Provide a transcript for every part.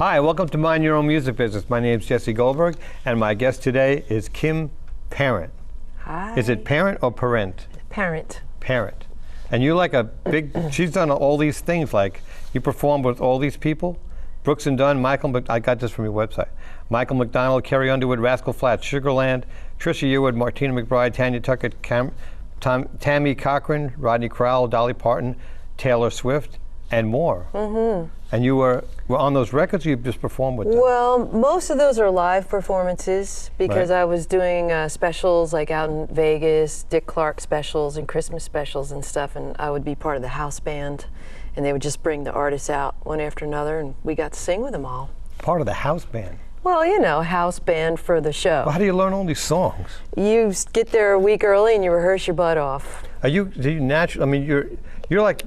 Hi, welcome to Mind Your Own Music Business. My name is Jesse Goldberg, and my guest today is Kim Parent. Hi. Is it parent or parent? Parent. Parent. And you're like a big, she's done all these things, like you performed with all these people, Brooks and Dunn, I got this from your website, Michael McDonald, Carrie Underwood, Rascal Flatts, Sugarland, Trisha Yearwood, Martina McBride, Tanya Tucker, Tammy Cochran, Rodney Crowell, Dolly Parton, Taylor Swift, and more. Mm-hmm. And you were on those records, or you just performed with them? Well, most of those are live performances because Right. I was doing specials like out in Vegas, Dick Clark specials and Christmas specials and stuff, and I would be part of the house band, and they would just bring the artists out one after another, and we got to sing with them all. Part of the house band? Well, you know, house band for the show. Well, how do you learn all these songs? You get there a week early and you rehearse your butt off. Do you naturally, I mean, you're like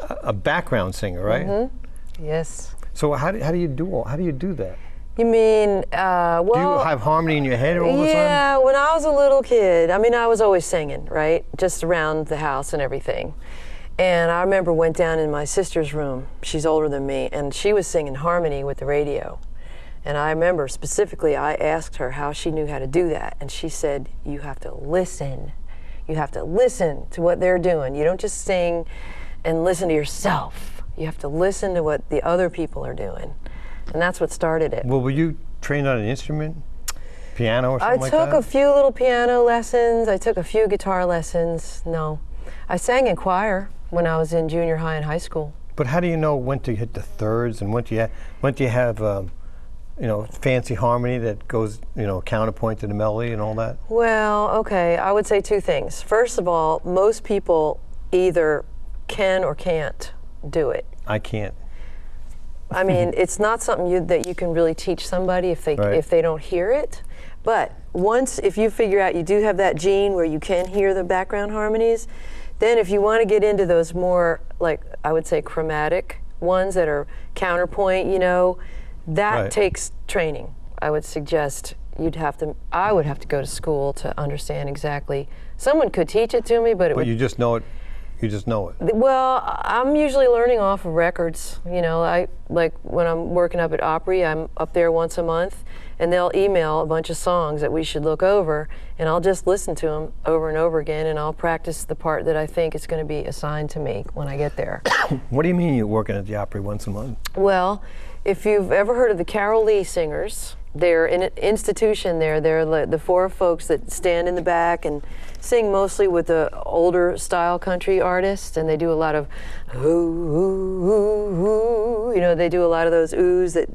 a background singer, right? Mm-hmm. Yes. So how do you do that? You mean, well... Do you have harmony in your head all the time? Yeah, when I was a little kid, I mean, I was always singing, right? Just around the house and everything. And I remember went down in my sister's room, she's older than me, and she was singing harmony with the radio. And I remember specifically, I asked her how she knew how to do that. And she said, you have to listen. You have to listen to what they're doing. You don't just sing and listen to yourself. You have to listen to what the other people are doing. And that's what started it. Well, were you trained on an instrument? Piano or something like that? I took a few little piano lessons. I took a few guitar lessons. No. I sang in choir when I was in junior high and high school. But how do you know when to hit the thirds and when do you have fancy harmony that goes, counterpoint to the melody and all that? Well, okay, I would say two things. First of all, most people either can or can't do it. I can't. I mean, it's not something that you can really teach somebody if they don't hear it. But if you figure out you do have that gene where you can hear the background harmonies, then if you want to get into those more, like I would say, chromatic ones that are counterpoint, that takes training. I would suggest I would have to go to school to understand exactly. Someone could teach it to me, but you just know it. You just know it. Well, I'm usually learning off of records. I like when I'm working up at Opry, I'm up there once a month, and they'll email a bunch of songs that we should look over, and I'll just listen to them over and over again, and I'll practice the part that I think is going to be assigned to me when I get there. What do you mean you're working at the Opry once a month? Well, if you've ever heard of the Carol Lee Singers, they're in an institution there. They're the four folks that stand in the back and sing mostly with the older style country artists, and they do a lot of ooh, ooh, ooh, ooh. They do a lot of those oohs that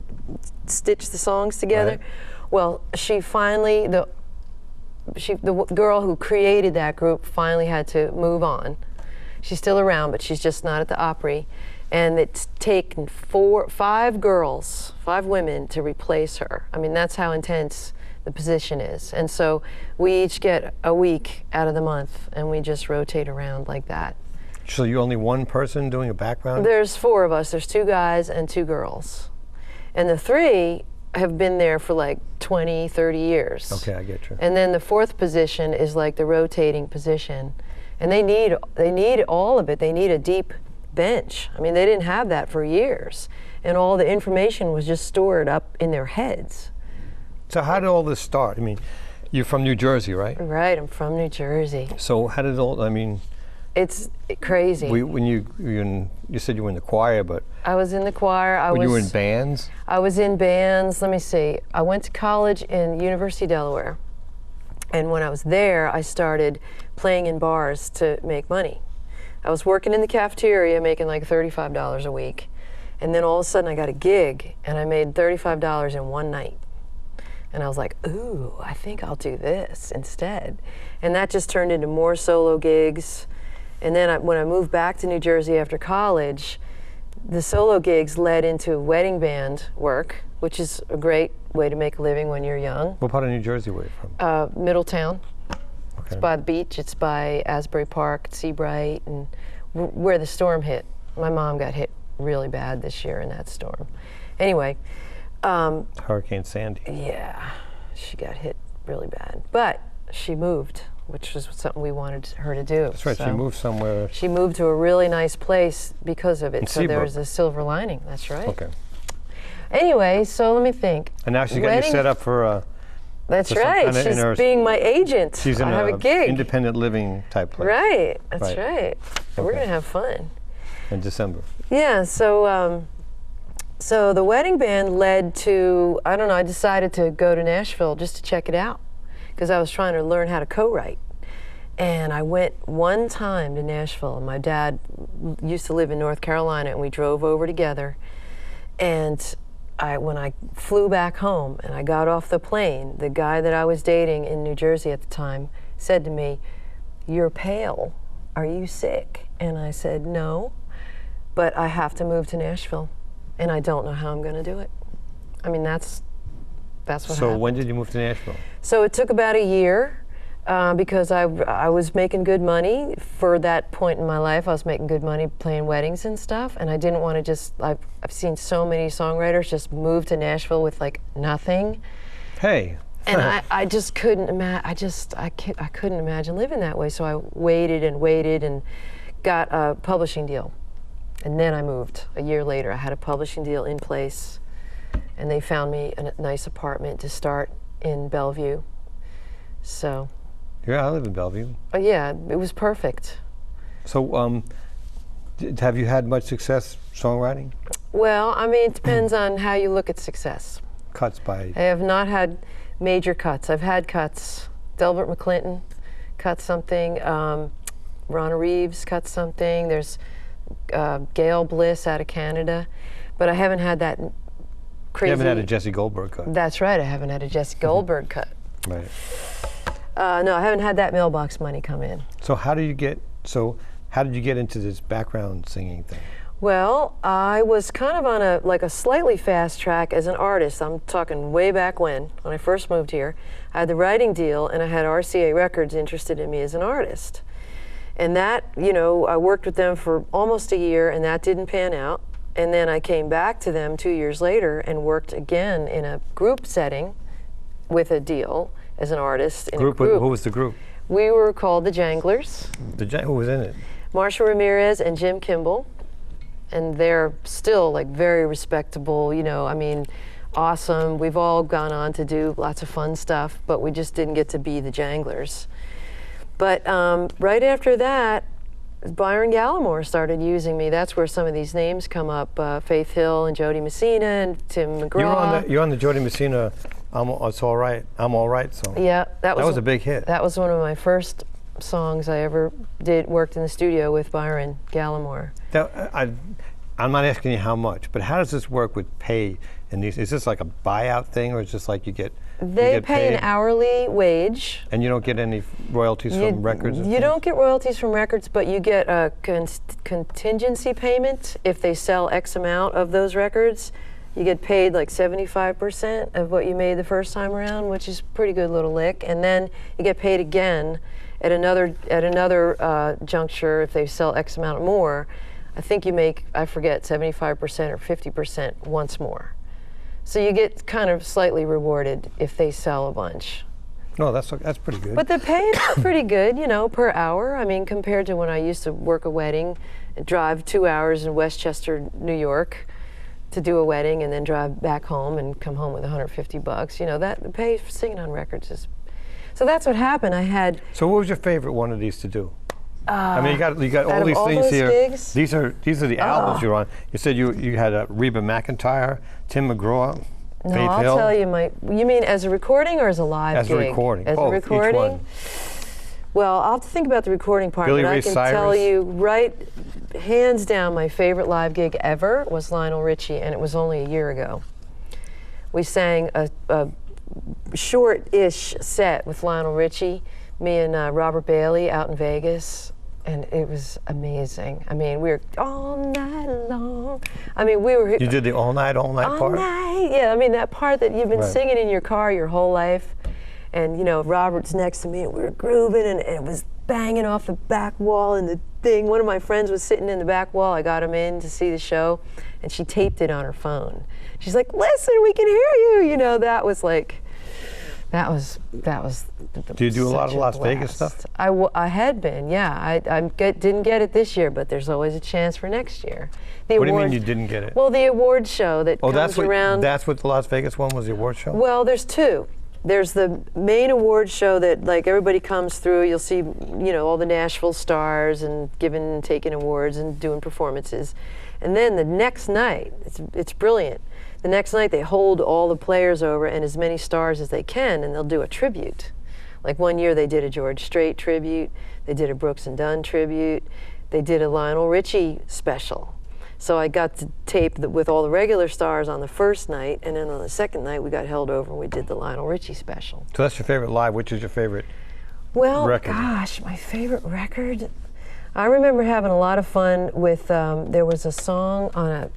stitch the songs together. Right. Well, the girl who created that group finally had to move on. She's still around, but she's just not at the Opry. And it's taken 5 women to replace her. I mean, that's how intense the position is. And so we each get a week out of the month, and we just rotate around like that. So you're only one person doing a background? There's 4 of us. There's 2 guys and 2 girls. And the 3 have been there for like 20, 30 years. Okay, I get you. And then the 4th position is like the rotating position. And they need all of it. They need a deep bench. I mean, they didn't have that for years. And all the information was just stored up in their heads. So how did all this start? I mean, you're from New Jersey, right? Right, I'm from New Jersey. So how did It's crazy. When you said you were in the choir, but... I was in the choir. You were in bands? I was in bands. Let me see. I went to college in University of Delaware. And when I was there, I started playing in bars to make money. I was working in the cafeteria making like $35 a week. And then all of a sudden I got a gig and I made $35 in one night. And I was like, ooh, I think I'll do this instead. And that just turned into more solo gigs. And then when I moved back to New Jersey after college, the solo gigs led into wedding band work, which is a great way to make a living when you're young. What part of New Jersey were you from? Middletown. Okay. It's by the beach. It's by Asbury Park, Seabright, and where the storm hit. My mom got hit really bad this year in that storm. Anyway. Hurricane Sandy. Yeah, she got hit really bad. But she moved, which was something we wanted her to do. That's right, so she moved somewhere. She moved to a really nice place because of it. In so Seabrook. there was a silver lining, that's right. Okay. Anyway, so let me think. And now she's got you set up for That's for some right. kinda She's inner- being my agent. she's in I have a gig. independent living type place. Right. That's Right. right. And we're Okay. gonna have fun. In December. Yeah. So the wedding band led to, I don't know, I decided to go to Nashville just to check it out because I was trying to learn how to co-write. And I went one time to Nashville. My dad used to live in North Carolina, and we drove over together. And when I flew back home and I got off the plane, the guy that I was dating in New Jersey at the time said to me, "You're pale. Are you sick?" And I said, "No, but I have to move to Nashville, and I don't know how I'm going to do it." I mean, that's what So happened. when did you move to Nashville? So it took about a year because I was making good money for that point in my life. I was making good money playing weddings and stuff, and I didn't want to just. I've seen so many songwriters just move to Nashville with like nothing, Hey. and I just couldn't imagine. I couldn't imagine living that way. So I waited and waited and got a publishing deal, and then I moved. A year later, I had a publishing deal in place, and they found me a nice apartment to start in Bellevue. So. Yeah, I live in Bellevue. Yeah, it was perfect. So, have you had much success songwriting? Well, I mean, it depends on how you look at success. Cuts by. I have not had major cuts. I've had cuts. Delbert McClinton cut something. Ronna Reeves cut something. There's Gail Bliss out of Canada. But I haven't had that crazy. You haven't had a Jesse Goldberg cut. That's right. I haven't had a Jesse Goldberg cut. Right. No, I haven't had that mailbox money come in. So how did you get into this background singing thing? Well, I was kind of on a slightly fast track as an artist. I'm talking way back when I first moved here. I had the writing deal, and I had RCA Records interested in me as an artist. And that, I worked with them for almost a year, and that didn't pan out. And then I came back to them 2 years later and worked again in a group setting with a deal as an artist in a group. Who was the group? We were called the Janglers. Who was in it? Marsha Ramirez and Jim Kimball. And they're still like very respectable, awesome. We've all gone on to do lots of fun stuff, but we just didn't get to be the Janglers. But right after that, Byron Gallimore started using me. That's where some of these names come up, Faith Hill and Jody Messina and Tim McGraw. You're on the Jody Messina It's All Right, I'm All Right song. Yeah, that was a big hit. That was one of my first songs I ever worked in the studio with Byron Gallimore. I'm not asking you how much, but how does this work with pay? Is this like a buyout thing, or is this like you get They get pay paid, an hourly wage. and you don't get any royalties from records? You don't get royalties from records, but you get a contingency payment if they sell X amount of those records. You get paid like 75% of what you made the first time around, which is a pretty good little lick. And then you get paid again at another juncture if they sell X amount more. I think you make, I forget, 75% or 50% once more. So you get kind of slightly rewarded if they sell a bunch. No, that's pretty good. But the pay is pretty good, per hour. I mean, compared to when I used to work a wedding, drive 2 hours in Westchester, New York, to do a wedding, and then drive back home and come home with $150. That the pay for singing on records is. So that's what happened. I had. So what was your favorite one of these to do? I mean, you got all these things those here. gigs? These are the albums you're on. You said you had Reba McEntire, Tim McGraw, No, Faith I'll Hill. tell you you mean as a recording or as a live As gig? a recording. As Both, a recording? each one. Well, I'll have to think about the recording part, Billy but Ray I can Cyrus? tell you hands down, my favorite live gig ever was Lionel Richie, and it was only a year ago. We sang a short-ish set with Lionel Richie, me and Robert Bailey out in Vegas, and it was amazing. I mean, we were all night long. I mean, we were. You did the all night all part? night, yeah. I mean, that part that you've been Right. singing in your car your whole life. And, Robert's next to me, and we were grooving, and it was banging off the back wall and the thing. One of my friends was sitting in the back wall. I got him in to see the show, and she taped it on her phone. She's like, "Listen, we can hear you." That was like, That was Do you do a lot of such Las Vegas blast. stuff? I had been, yeah. I didn't get it this year, but there's always a chance for next year. The What do you mean award- you didn't get it? Well, the award show that Oh, comes around. that's what the Las Vegas one was, the award show? Well, there's two. There's the main award show that like everybody comes through. You'll see, all the Nashville stars and taking awards and doing performances. And then the next night, it's brilliant. The next night they hold all the players over and as many stars as they can, and they'll do a tribute. Like one year they did a George Strait tribute, they did a Brooks and Dunn tribute, they did a Lionel Richie special. So I got to tape with all the regular stars on the first night, and then on the second night we got held over and we did the Lionel Richie special. So that's your favorite live. Which is your favorite record? Gosh, my favorite record? I remember having a lot of fun with, there was a song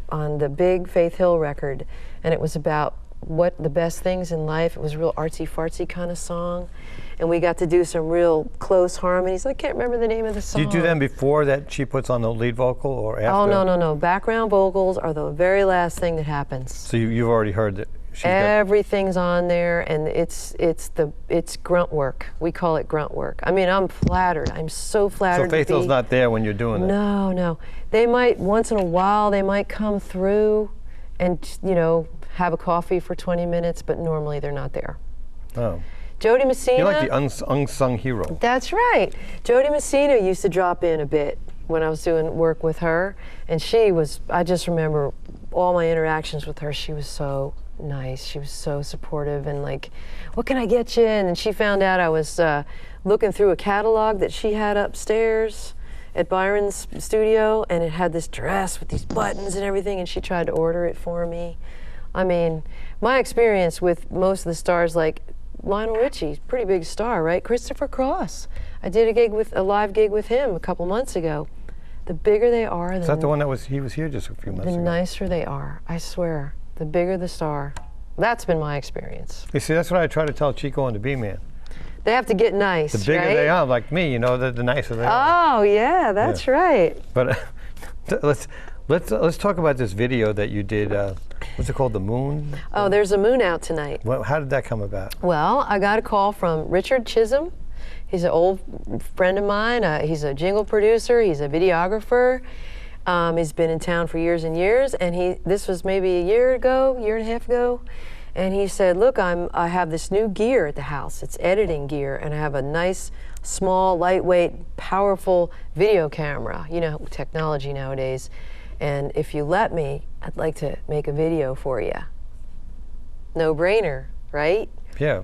on the big Faith Hill record, and it was about what the best things in life. It was a real artsy-fartsy kind of song, and we got to do some real close harmonies. I can't remember the name of the song. Do you do them before that she puts on the lead vocal or after? Oh, no. Background vocals are the very last thing that happens. So you've already heard that she's got... Everything's on there, and it's grunt work. We call it grunt work. I mean, I'm flattered. I'm so flattered. So Faith Hill's not there when you're doing it? No. They might, once in a while, they might come through and, have a coffee for 20 minutes, but normally they're not there. Oh. Jody Messina. You're like the unsung hero. That's right. Jody Messina used to drop in a bit when I was doing work with her, and I just remember all my interactions with her. She was so nice. She was so supportive and like, what can I get you? And she found out I was looking through a catalog that she had upstairs at Byron's studio, and it had this dress with these buttons and everything, and she tried to order it for me. I mean, my experience with most of the stars, like Lionel Richie, pretty big star, right? Christopher Cross. I did a live gig with him a couple months ago. The bigger they are, Is that the one he was here just a few months ago? The nicer they are, I swear. The bigger the star. That's been my experience. You see, that's what I try to tell Chico and the B-Man. They have to get nice, The bigger right? they are, like me, the nicer they are. Oh, yeah, that's right. But let's talk about this video that you did. What's it called? The Moon? Oh, there's a moon out tonight. Well, how did that come about? Well, I got a call from Richard Chisholm. He's an old friend of mine. He's a jingle producer. He's a videographer. He's been in town for years and years. And this was maybe a year and a half ago. And he said, look, I have this new gear at the house. It's editing gear, and I have a nice, small, lightweight, powerful video camera. You know, technology nowadays. And if you let me, I'd like to make a video for you. No brainer, right? Yeah,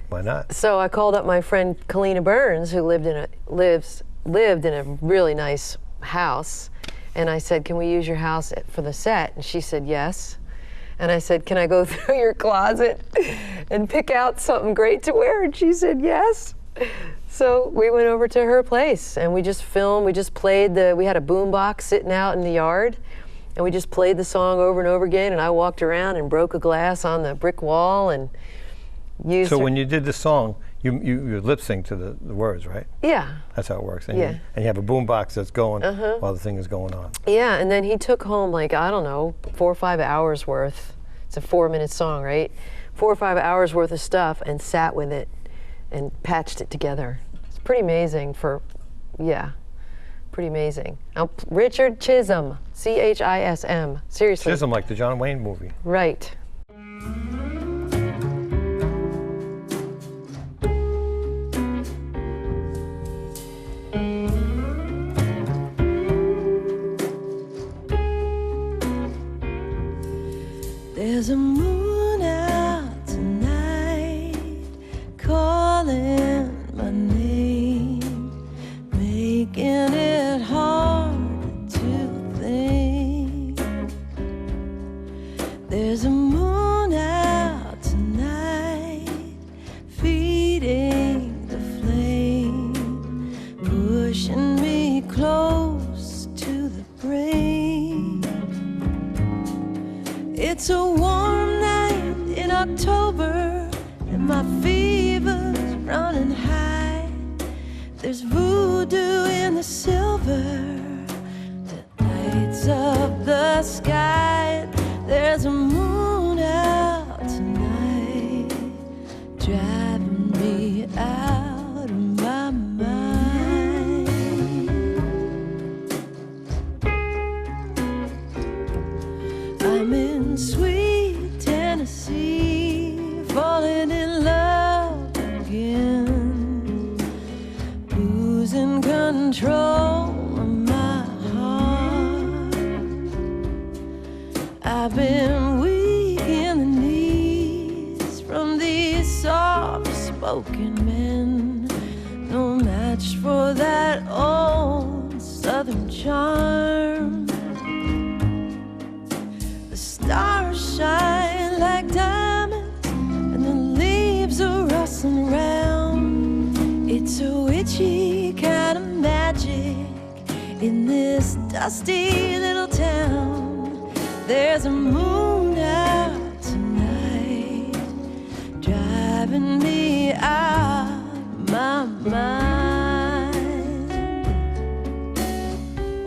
why not? So I called up my friend Kalina Burns, who lived in a really nice house, and I said, can we use your house for the set? And she said yes. And I said, can I go through your closet and pick out something great to wear? And she said yes. So we went over to her place and we just filmed. We just played we had a boom box sitting out in the yard, and we just played the song over and over again. And I walked around and broke a glass on the brick wall and used. So when you did the song, you lip sync to the words, right? Yeah. That's how it works. And Yeah. you have a boom box that's going while the thing is going on. Yeah, and then he took home like, I don't know, 4 or 5 hours worth. It's a 4-minute song, right? 4 or 5 hours worth of stuff, and sat with it and patched it together. It's pretty amazing pretty amazing. Now, Richard Chisholm, C-H-I-S-M, seriously. Chisholm, like the John Wayne movie. Right. There's a moon out tonight, calling my name, making it hard to think. There's a moon out tonight, feeding the flame, pushing me close to the brain. It's a warm night in October, and my fever's running high. There's voodoo in the silver that lights up the sky. There's a moon out tonight, in sweet Tennessee, falling in love again, losing control of my heart. I've been weak in the knees from these soft-spoken men, no match for that old Southern charm. The stars shine like diamonds and the leaves are rustling around. It's a witchy kind of magic in this dusty little town. There's a moon out tonight, driving me out of my mind.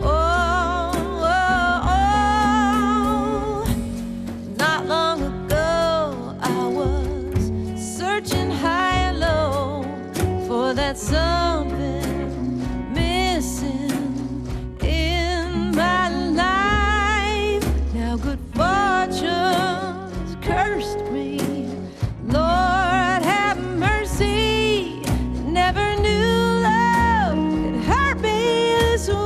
Oh, oh, oh. Not long ago I was searching high and low for that something missing in my life. Now good fortune's cursed me. Lord have mercy. Never knew love could hurt me this way.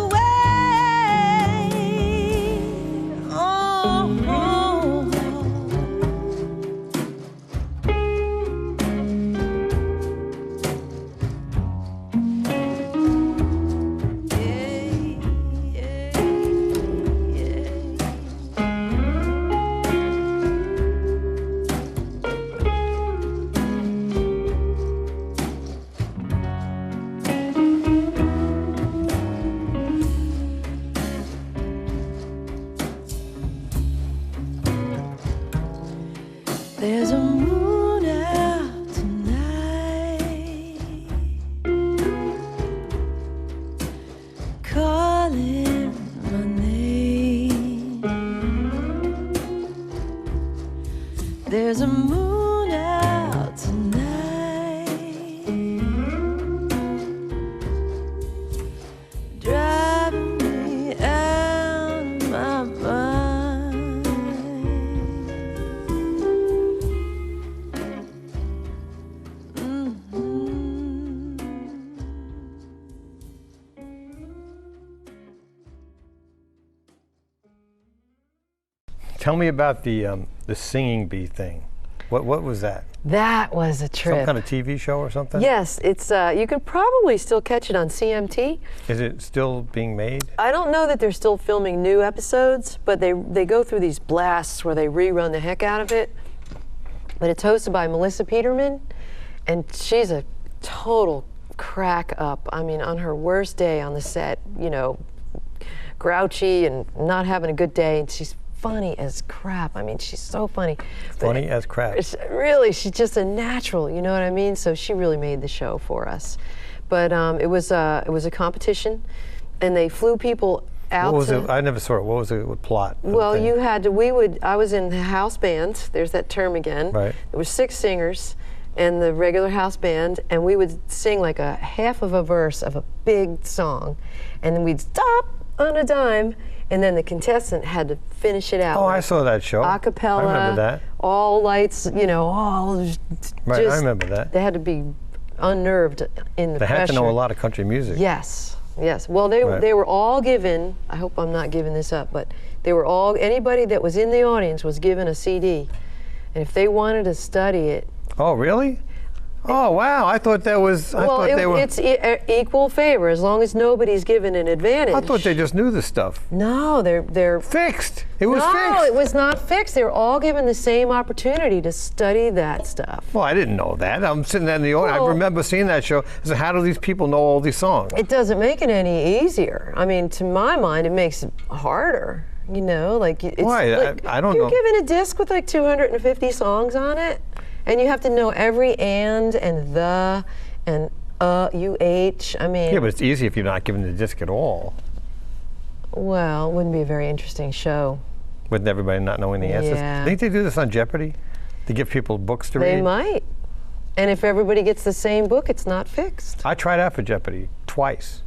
Oh, oh, yeah, yeah, yeah. There's a moon out tonight, calling my name. There's a moon out tonight, driving me out of my mind. Tell me about the singing bee thing. What was that? That was a trip. Some kind of TV show or something? Yes, it's you could probably still catch it on CMT. Is it still being made? I don't know that they're still filming new episodes, but they go through these blasts where they rerun the heck out of it. But it's hosted by Melissa Peterman, and she's a total crack up. I mean, on her worst day on the set, you know, grouchy and not having a good day, and she's funny as crap. I mean, she's so funny. Funny as crap. Really, she's just a natural, you know what I mean? So she really made the show for us. But it was a competition, and they flew people out. What was it? I never saw it. What was the plot? Well, you had to, I was in the house band, there's that term again. Right. There were 6 singers and the regular house band, and we would sing like a half of a verse of a big song, and then we'd stop on a dime, and then the contestant had to finish it out. Oh, I saw that show. A cappella. I remember that. All lights, you know, all Right, just, I remember that. They had to be unnerved in the They pressure. had to know a lot of country music. Yes, yes. Well, they were all given, I hope I'm not giving this up, but they were all, anybody that was in the audience was given a CD. And if they wanted to study it. Oh, really? Oh, wow. I thought that was, It's equal favor as long as nobody's given an advantage. I thought they just knew this stuff. No, they're Fixed. It was fixed. No, it was not fixed. They were all given the same opportunity to study that stuff. Well, I didn't know that. I'm sitting there in the audience. Well, I remember seeing that show. I said, how do these people know all these songs? It doesn't make it any easier. I mean, to my mind, it makes it harder. You know, like it's Why? like, I don't know. You're given a disc with like 250 songs on it, and you have to know every and the and UH. I mean. Yeah, but it's easy if you're not given the disc at all. Well, it wouldn't be a very interesting show. With everybody not knowing the answers. Yeah. Think they do this on Jeopardy? To give people books to read? They might. And if everybody gets the same book, it's not fixed. I tried out for Jeopardy twice.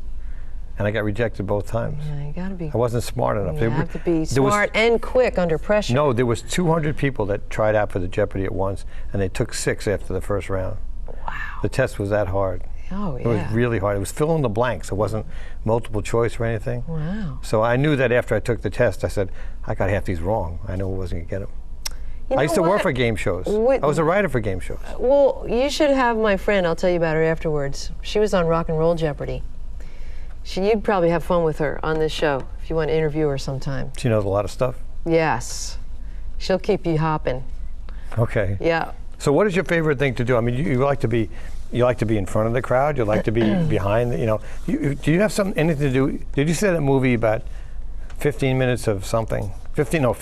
and I got rejected both times. Yeah, you gotta be. I wasn't smart enough. You have to be there was- smart and quick under pressure. No, there was 200 people that tried out for the Jeopardy at once, and they took 6 after the first round. Wow. The test was that hard. Oh, yeah. It was really hard. It was fill in the blanks. It wasn't multiple choice or anything. Wow. So I knew that after I took the test, I said, I got half these wrong. I knew I wasn't going to get them. You I used to know work what? for game shows. Wait- I was a writer for game shows. Well, you should have my friend. I'll tell you about her afterwards. She was on Rock and Roll Jeopardy. You'd probably have fun with her on this show if you want to interview her sometime. She knows a lot of stuff. Yes. She'll keep you hopping. Okay. Yeah. So what is your favorite thing to do? I mean, you like to be in front of the crowd. You like to be behind. Do you have anything to do? Did you say that movie about 15 minutes of something? 15 Oh,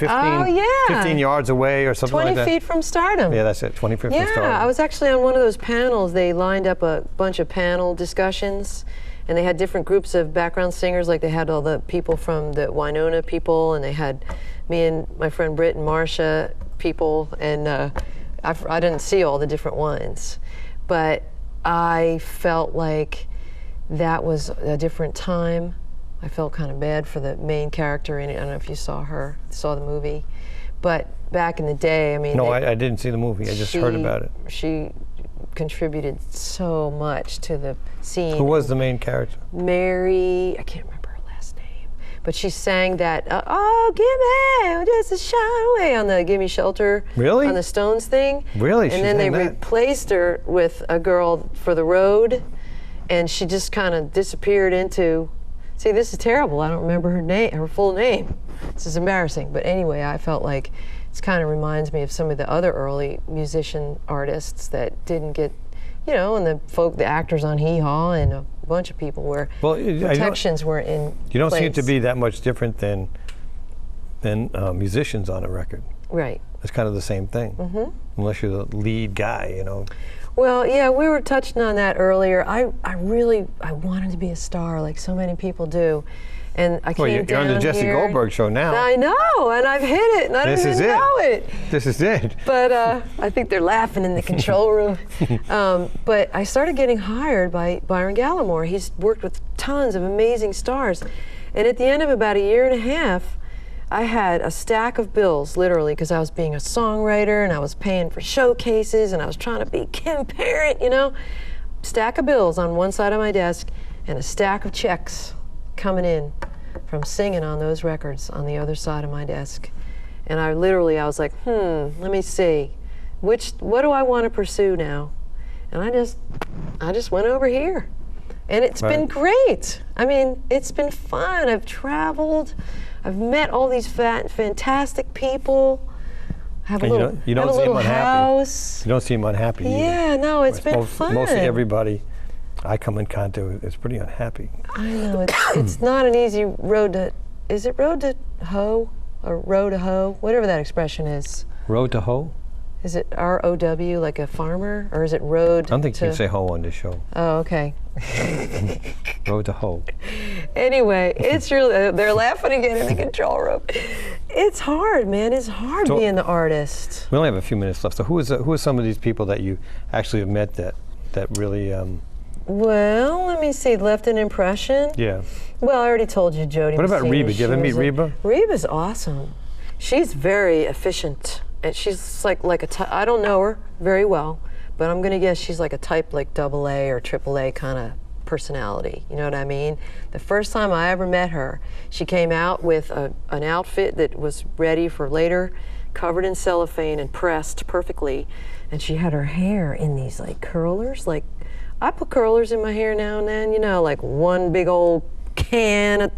yeah. 15 yards away or something 20 like that. feet from stardom. Yeah, that's it. 20 feet from Yeah, stardom. I was actually on one of those panels. They lined up a bunch of panel discussions, and they had different groups of background singers. Like they had all the people from the Winona people, and they had me and my friend Britt and Marcia people, and I didn't see all the different ones, but I felt like that was a different time. I felt kind of bad for the main character in it. I don't know if you saw the movie, but back in the day, I mean. No, I didn't see the movie. I just heard about it. She contributed so much to the scene. Who was the main character? Mary, I can't remember her last name, but she sang that, oh, give me just a shine away on the Give Me Shelter. Really? On the Stones thing. Really? And She then they sang that? replaced her with a girl for the road, and she just kind of disappeared into, see, this is terrible. I don't remember her full name. This is embarrassing. But anyway, I felt like it kind of reminds me of some of the other early musician artists that didn't get, and the actors on Hee Haw and a bunch of people where protections were in You don't place. seem to be that much different than musicians on a record. Right. It's kind of the same thing, unless you're the lead guy, Well, yeah, we were touching on that earlier. I wanted to be a star like so many people do. And I Well, came you're down on the Jesse here. Goldberg show now. I know, and I've hit it, and I This don't is even it. know it. This is it. But I think they're laughing in the control room. But I started getting hired by Byron Gallimore. He's worked with tons of amazing stars. And at the end of about a year and a half, I had a stack of bills, literally, because I was being a songwriter and I was paying for showcases and I was trying to be Kim Parent, Stack of bills on one side of my desk and a stack of checks coming in from singing on those records on the other side of my desk. And I was like, let me see. What do I want to pursue now? And I just went over here. And it's been great. I mean, it's been fun. I've traveled. I've met all these fantastic people. Have a little, you don't have a seem little unhappy. house. You don't seem unhappy either. Yeah, no, it's been fun. Mostly everybody I come in contact with is pretty unhappy. I know, it's not an easy road to, is it road to hoe? Or row to hoe? Whatever that expression is. Road to hoe? Is it R-O-W, like a farmer? Or is it road I don't think to... you can say hoe on this show. Oh, okay. Road to hoe. Anyway, it's really, they're laughing again in the control room. It's hard, man. It's hard So- being the artist. We only have a few minutes left. So who are some of these people that you actually have met that really, Well, let me see. Left an impression? yeah. Well, I already told you, Jody. What about Messina. Reba? Did you ever She meet was Reba? Reba's awesome. She's very efficient. And she's like I don't know her very well, but I'm going to guess she's like a type like AA or AAA kind of personality. You know what I mean? The first time I ever met her, she came out with an outfit that was ready for later, covered in cellophane and pressed perfectly. And she had her hair in these like curlers. Like, I put curlers in my hair now and then, like one big old can,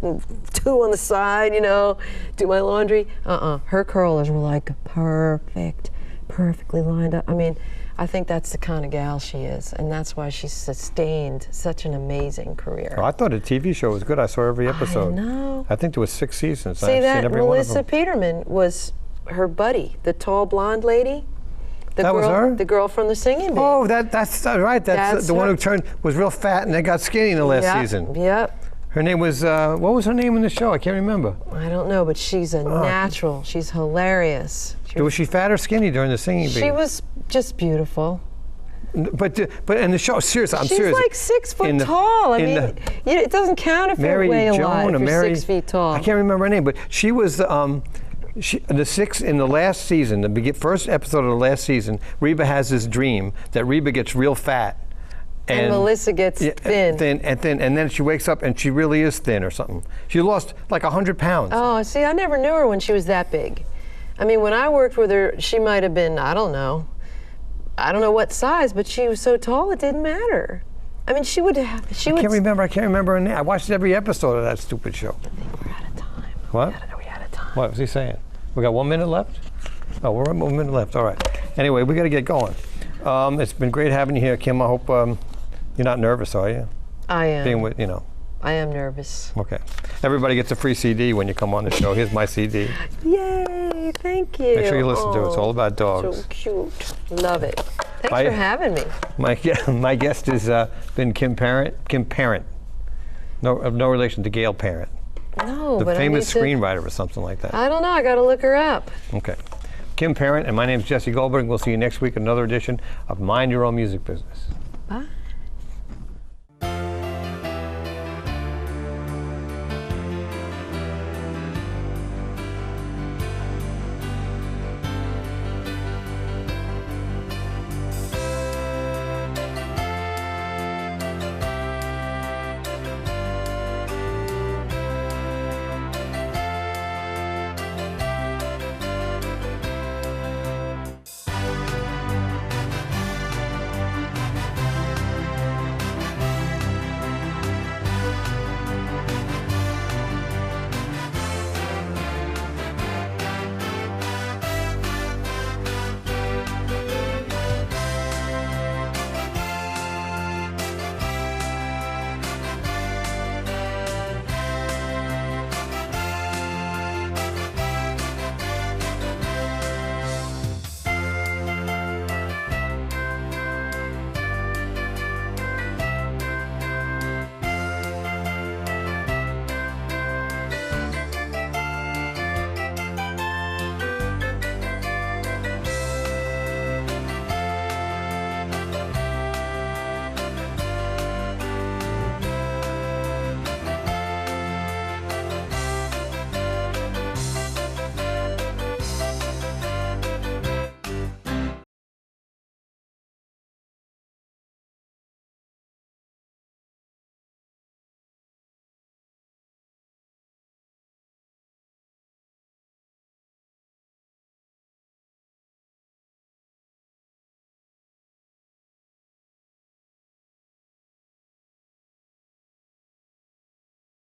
2 on the side, do my laundry. Her curlers were like perfectly lined up. I mean, I think that's the kind of gal she is, and that's why she's sustained such an amazing career. Oh, I thought the TV show was good. I saw every episode. I know. I think there was 6 seasons. See, I've that seen every one of Melissa them. Peterman was her buddy, the tall blonde lady. That was her? The girl from the Singing Bee. Oh, that's right. That's That's the one her. who was real fat and then got skinny in the last Yep, season. Yep. Her name was, what was her name in the show? I can't remember. I don't know, but she's a natural. She's hilarious. Was she fat or skinny during the Singing Bee? She was just beautiful. But in the show, seriously, I'm She's serious. like 6 foot In the- tall. I in mean, the- it doesn't count if Mary you weigh a lot. Joan If or you're Mary, 6 feet tall. I can't remember her name, but she was the sixth in the last season, the first episode of the last season. Reba has this dream that Reba gets real fat. And Melissa gets thin. and then she wakes up and she really is thin or something. She lost like 100 pounds. Oh, see, I never knew her when she was that big. I mean, when I worked with her, she might have been, I don't know what size, but she was so tall it didn't matter. I mean, she would. I can't remember her name. I watched every episode of that stupid show. I think we're out of time. What? We're out of time. What was he saying? We got 1 minute left? Oh, we're 1 minute left. All right. Anyway, we got to get going. It's been great having you here, Kim. I hope you're not nervous, are you? I am. Being with, I am nervous. Okay. Everybody gets a free CD when you come on the show. Here's my CD. Yay! Thank you. Make sure you listen to it. It's all about dogs. So cute. Love it. Thanks Bye. for having me. My guest has been Kim Parent. Kim Parent. No relation to Gail Parent. No, The but famous I need to, screenwriter or something like that. I don't know. I got to look her up. Okay. Kim Parent, and my name's Jesse Goldberg. We'll see you next week, another edition of Mind Your Own Music Business. Bye.